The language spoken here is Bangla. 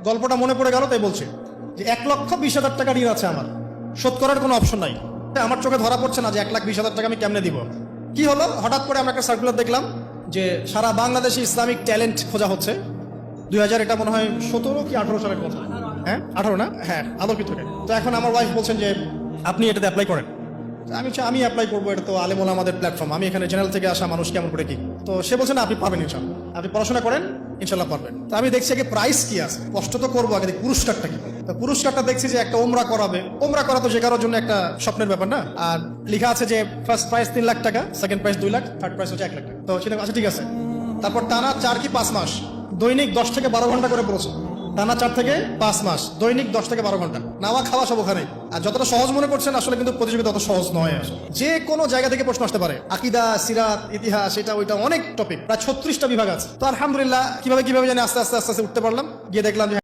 গল্পটা মনে পড়ে গেল, তাই বলছি যে 1,20,000 টাকা ঋণ আছে আমার, শোধ করার কোনো অপশন নাই। আমার চোখে ধরা পড়ছে না যে 1,20,000 টাকা আমি কেমনে দিব। কি হলো, হঠাৎ করে আমরা একটা সার্কুলার দেখলাম যে সারা বাংলাদেশে ইসলামিক ট্যালেন্ট খোঁজা হচ্ছে। 2000 এটা মনে হয় 17 কি 18 সালের কথা, হ্যাঁ 18 না, হ্যাঁ আলোকিত থেকে। তো এখন আমার ওয়াইফ বলছেন যে আপনি এটাতে অ্যাপ্লাই করেন। আমি অ্যাপ্লাই করবো, এটা তো আলেম ওলামাদের প্ল্যাটফর্ম, আমি এখানে জেনারেল থেকে আসা মানুষ কেমন করে কি। তো সে বলছে না, আপনি পারবেন ইনশাল্লাহ, আপনি পড়াশোনা করেন ইনশাল্লাহ পারবেন। তো আমি দেখছি আগে প্রাইস কি আছে, কষ্ট তো করবো, আগে পুরস্কারটা কি। তো পুরস্কারটা দেখছি যে একটা ওমরা করাবে। ওমরা করা তো যে কারোর জন্য একটা স্বপ্নের ব্যাপার না। আর লেখা আছে যে ফার্স্ট প্রাইস 3 লাখ টাকা, second prize 2 lakh, third price হচ্ছে 1 লাখ টাকা। তো সেটা আচ্ছা ঠিক আছে। তারপর টানা 4 কি 5 মাস দৈনিক 10 থেকে 12 ঘন্টা করে পড়েছে। টানা 4 থেকে 5 মাস দৈনিক 10 থেকে 12 ঘন্টা, নাওয়া খাওয়া সব ওখানে। আর যতটা সহজ মনে করছেন আসলে কিন্তু প্রতিযোগিতা অত সহজ নয়। যে কোনো জায়গা থেকে প্রশ্ন আসতে পারে, আকিদা, সিরাত, ইতিহাস, এটা ওইটা অনেক টপিক, প্রায় 36টা বিভাগ আছে। তো আলহামদুলিল্লাহ কিভাবে জানি আস্তে আস্তে উঠতে পারলাম। গিয়ে দেখলাম যে